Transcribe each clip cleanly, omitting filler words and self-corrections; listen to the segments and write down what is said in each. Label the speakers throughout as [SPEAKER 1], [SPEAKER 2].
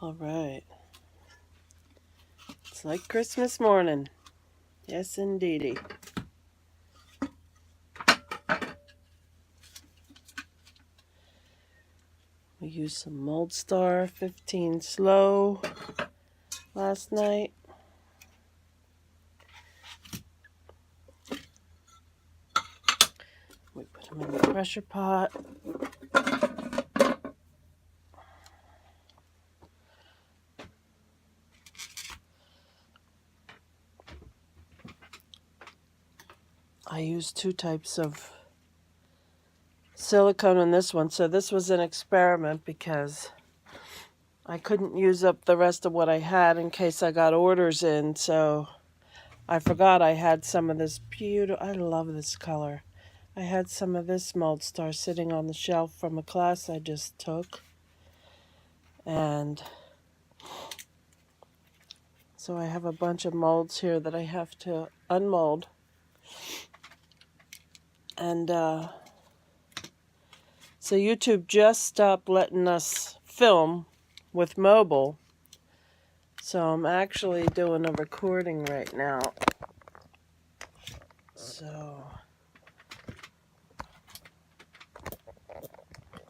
[SPEAKER 1] All right. It's like Christmas morning. Yes, indeedy. We used some Mold Star 15 Slow last night. We put them in the pressure pot. I used two types of silicone in this one. So this was an experiment because I couldn't use up the rest of what I had in case I got orders in. So I forgot I had some of this beautiful, I love this color. I had some of this Mold Star sitting on the shelf from a class I just took. And so I have a bunch of molds here that I have to unmold. And so YouTube just stopped letting us film with mobile. So I'm actually doing a recording right now. So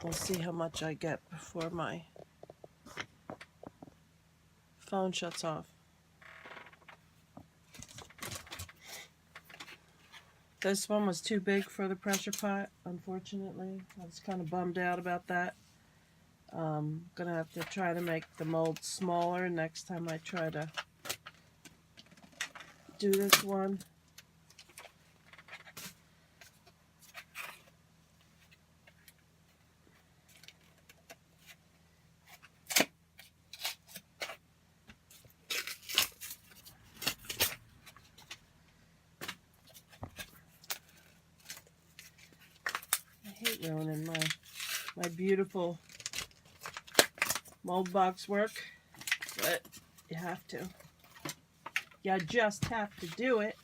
[SPEAKER 1] we'll see how much I get before my phone shuts off. This one was too big for the pressure pot, unfortunately. I was kind of bummed out about that. I'm going to have to try to make the mold smaller next time I try to do this one. I hate ruining my beautiful mold box work, but you have to. You just have to do it.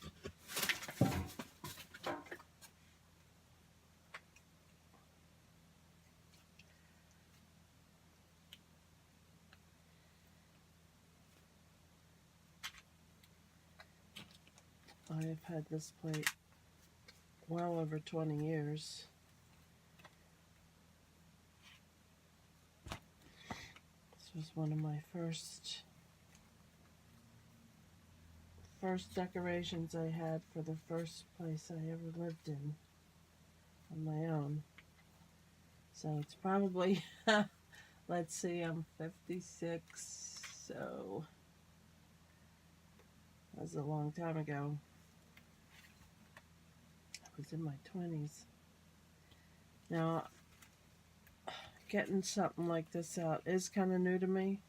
[SPEAKER 1] I have had this plate well over 20 years. This was one of my first decorations I had for the first place I ever lived in on my own. So it's probably, let's see, I'm 56, so that was a long time ago. I was in my 20s. Now, getting something like this out is kind of new to me,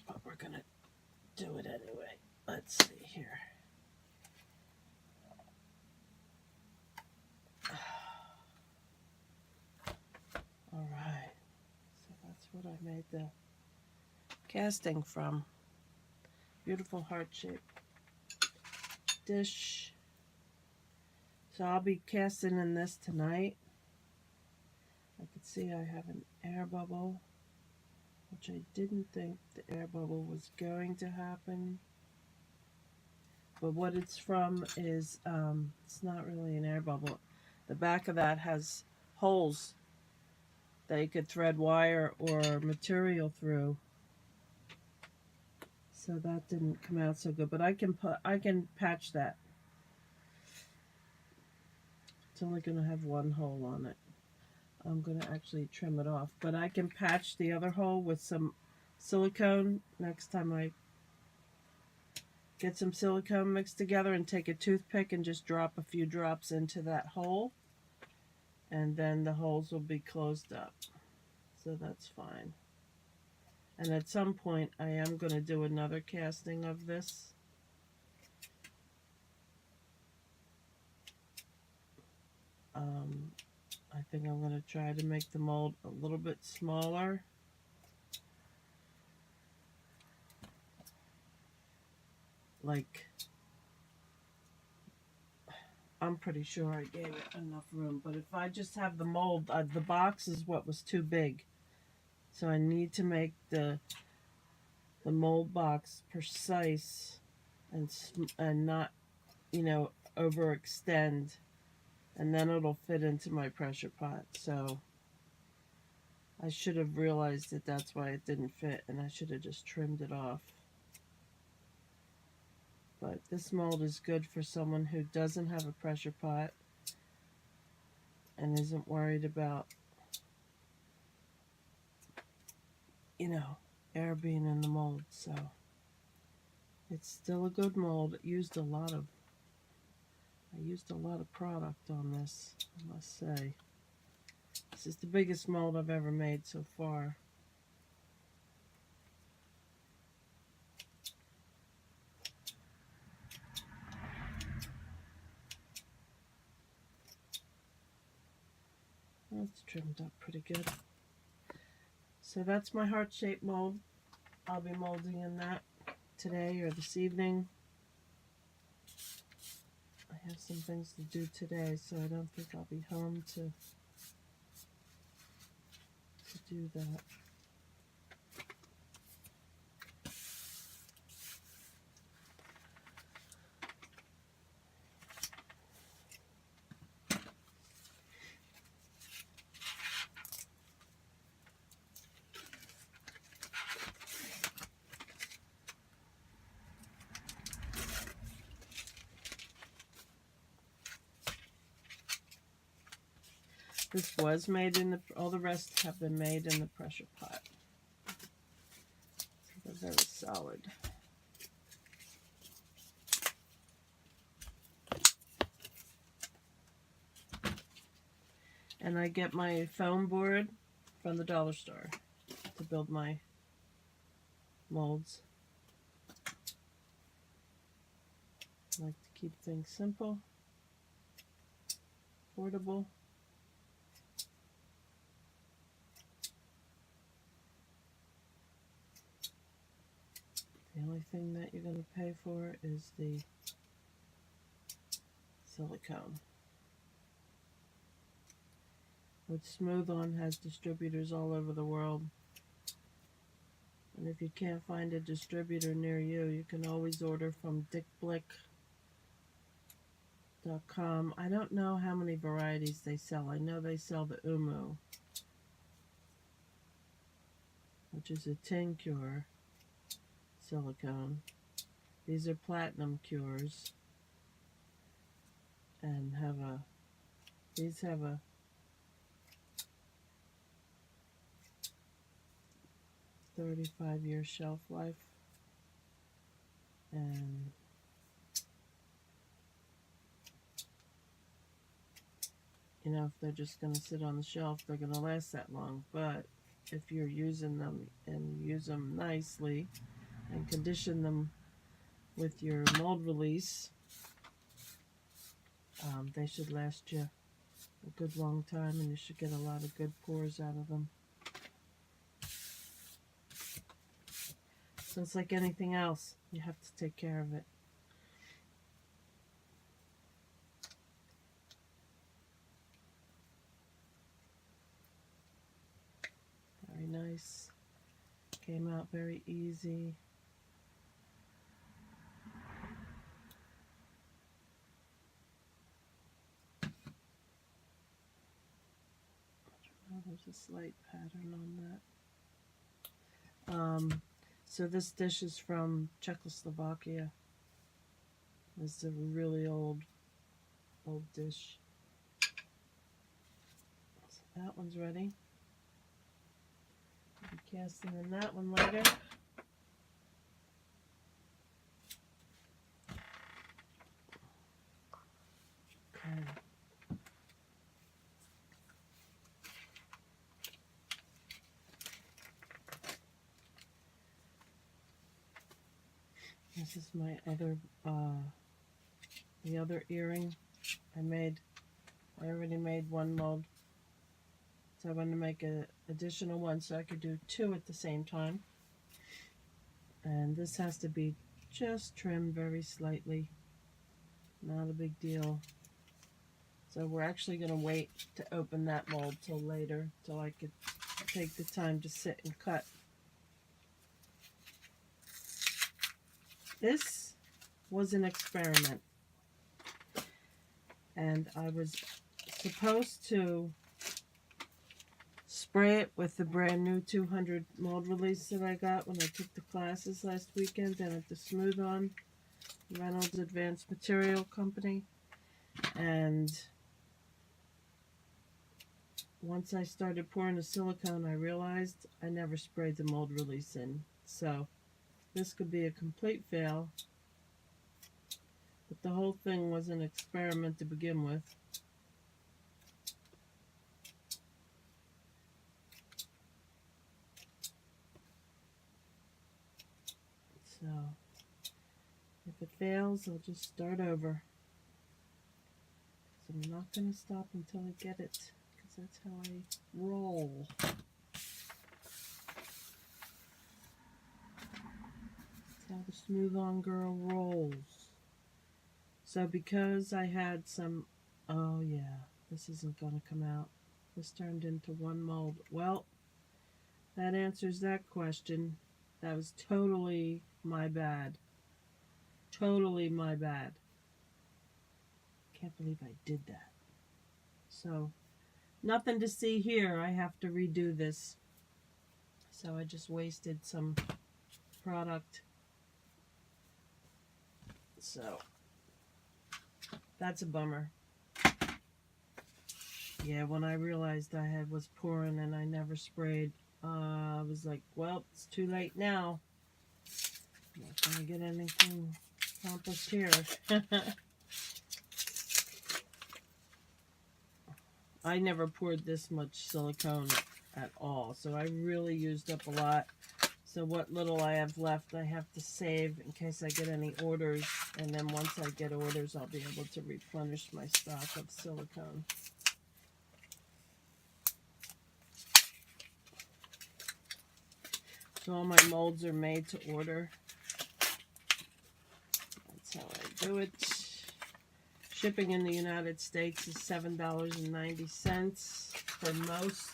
[SPEAKER 1] but we're going to do it anyway. Let's see here. All right, so that's what I made the casting from. Beautiful heart-shaped dish. So I'll be casting in this tonight. I can see I have an air bubble, which I didn't think the air bubble was going to happen. But what it's from is, it's not really an air bubble. The back of that has holes that you could thread wire or material through. So that didn't come out so good, but I can patch that. It's only going to have one hole on it. I'm going to actually trim it off, but I can patch the other hole with some silicone next time I get some silicone mixed together and take a toothpick and just drop a few drops into that hole, and then the holes will be closed up. So that's fine. And at some point I am going to do another casting of this. I think I'm going to try to make the mold a little bit smaller. Like, I'm pretty sure I gave it enough room, but if I just have the mold, the box is what was too big. So I need to make the mold box precise and not, you know, overextend, and then it'll fit into my pressure pot. So I should have realized that that's why it didn't fit, and I should have just trimmed it off. But this mold is good for someone who doesn't have a pressure pot and isn't worried about, you know, air being in the mold. So it's still a good mold. I used a lot of product on this, I must say. This is the biggest mold I've ever made so far. That's trimmed up pretty good. So that's my heart-shaped mold. I'll be molding in that today or this evening. I have some things to do today, so I don't think I'll be home to do that. This was made in all the rest have been made in the pressure pot. So they're very solid. And I get my foam board from the dollar store to build my molds. I like to keep things simple, affordable. The only thing that you're going to pay for is the silicone. But Smoothon has distributors all over the world. And if you can't find a distributor near you, you can always order from dickblick.com. I don't know how many varieties they sell. I know they sell the Umu, which is a tin cure silicone. These are platinum cures, and these have a 35-year shelf life, and you know, if they're just going to sit on the shelf, they're going to last that long. But if you're using them and use them nicely and condition them with your mold release, they should last you a good long time, and you should get a lot of good pours out of them. So it's like anything else, you have to take care of it. Very nice. Came out very easy. Oh, there's a slight pattern on that. So this dish is from Czechoslovakia. It's a really old dish. So that one's ready. I'll be casting in that one later. Okay. This is my other, the other earring I made. I already made one mold, so I wanted to make an additional one so I could do two at the same time. And this has to be just trimmed very slightly, not a big deal. So we're actually going to wait to open that mold till later, till I could take the time to sit and cut. This was an experiment, and I was supposed to spray it with the brand new 200 mold release that I got when I took the classes last weekend down at the Smoothon, Reynolds Advanced Material Company. And once I started pouring the silicone, I realized I never sprayed the mold release in. So this could be a complete fail. But the whole thing was an experiment to begin with. So if it fails, I'll just start over. So I'm not going to stop until I get it, because that's how I roll. That's how the Smoothongirl rolls. So because I had some, oh yeah, this isn't going to come out. This turned into one mold. Well, that answers that question. That was totally my bad. Totally my bad. Can't believe I did that. So, nothing to see here. I have to redo this. So I just wasted some product. So, that's a bummer. Yeah, when I realized I was pouring and I never sprayed, I was like, well, it's too late now. I'm not going to get anything accomplished here. I never poured this much silicone at all, so I really used up a lot. So what little I have left, I have to save in case I get any orders, and then once I get orders, I'll be able to replenish my stock of silicone. So all my molds are made to order. That's how I do it. Shipping in the United States is $7.90 for most,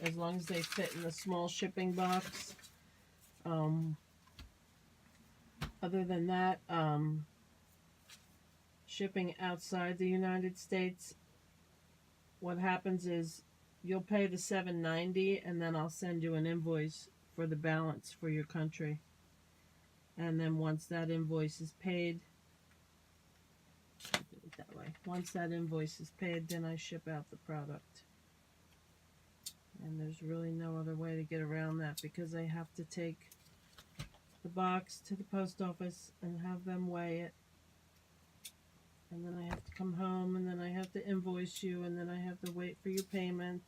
[SPEAKER 1] as long as they fit in a small shipping box. Other than that, shipping outside the United States, what happens is you'll pay the $7.90 and then I'll send you an invoice for the balance for your country. And then once that invoice is paid, that way. Once that invoice is paid, then I ship out the product. And there's really no other way to get around that, because I have to take the box to the post office and have them weigh it. And then I have to come home, and then I have to invoice you, and then I have to wait for your payment.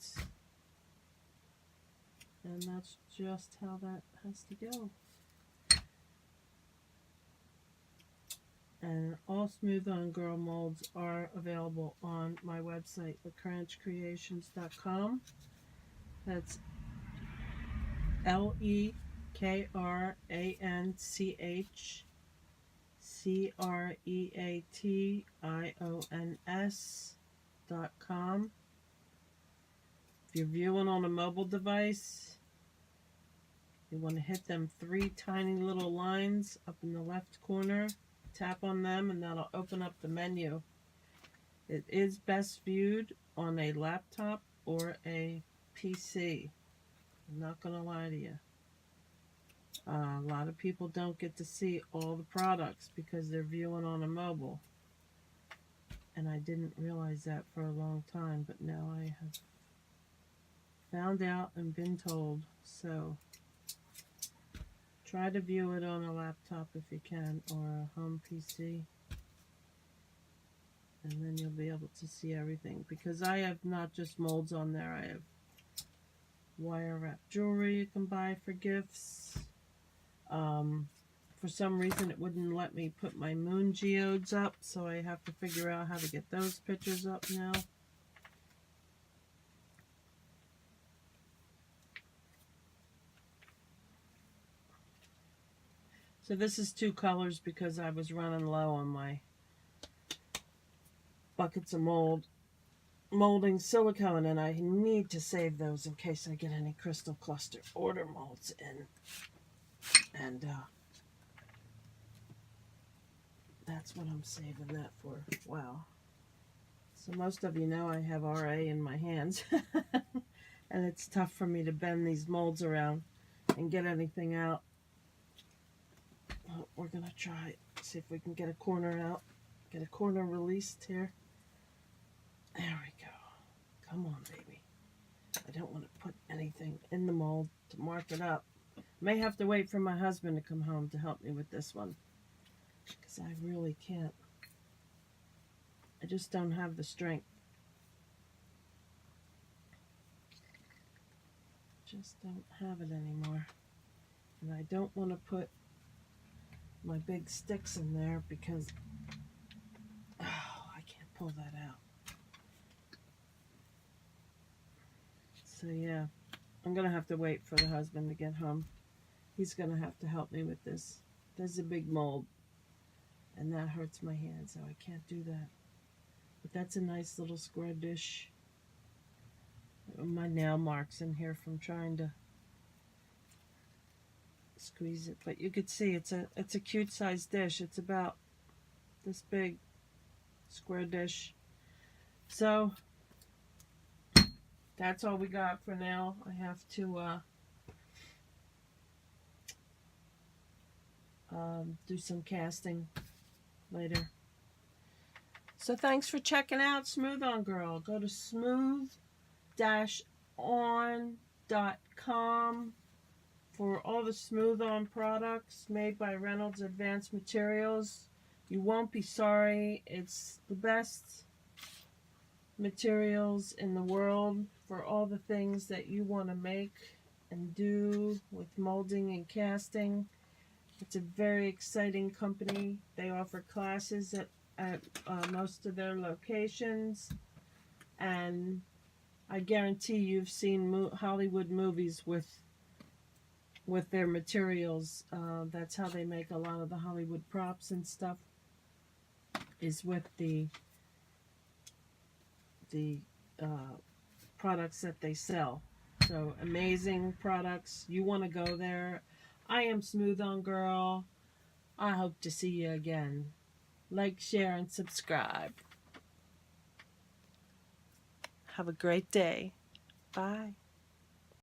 [SPEAKER 1] And that's just how that has to go. And all Smoothongirl molds are available on my website, lekranchcreations.com. That's LekranchCreations.com. If you're viewing on a mobile device, you want to hit them 3 tiny little lines up in the left corner. Tap on them and that'll open up the menu. It is best viewed on a laptop or a PC. I'm not going to lie to you. A lot of people don't get to see all the products because they're viewing on a mobile. And I didn't realize that for a long time, but now I have found out and been told. So try to view it on a laptop if you can, or a home PC. And then you'll be able to see everything. Because I have not just molds on there. I have wire wrap jewelry you can buy for gifts. For some reason it wouldn't let me put my moon geodes up, so I have to figure out how to get those pictures up now. So this is 2 colors because I was running low on my buckets of mold. molding silicone, and I need to save those in case I get any crystal cluster order molds in. And that's what I'm saving that for. Wow. So most of you know I have RA in my hands. And it's tough for me to bend these molds around and get anything out. Well, we're going to try, see if we can get a corner out. Get a corner released here. There we go. Come on, baby. I don't want to put anything in the mold to mark it up. May have to wait for my husband to come home to help me with this one, because I really can't. I just don't have the strength. Just don't have it anymore. And I don't want to put my big sticks in there because I can't pull that out. So yeah, I'm going to have to wait for the husband to get home. He's going to have to help me with this. There's a big mold, and that hurts my hand, so I can't do that. But that's a nice little square dish. My nail marks in here from trying to squeeze it, but you could see it's a cute sized dish. It's about this big, square dish. So that's all we got for now. I have to do some casting later. So thanks for checking out Smoothongirl. Go to smooth-on.com for all the Smoothon products made by Reynolds Advanced Materials. You won't be sorry. It's the best materials in the world for all the things that you want to make and do with molding and casting. It's a very exciting company. They offer classes at most of their locations, and I guarantee you've seen Hollywood movies with their materials. That's how they make a lot of the Hollywood props and stuff, is with the products that they sell. So amazing products. You want to go there. I am Smoothongirl. I hope to see you again. Like, share, and subscribe. Have a great day. Bye.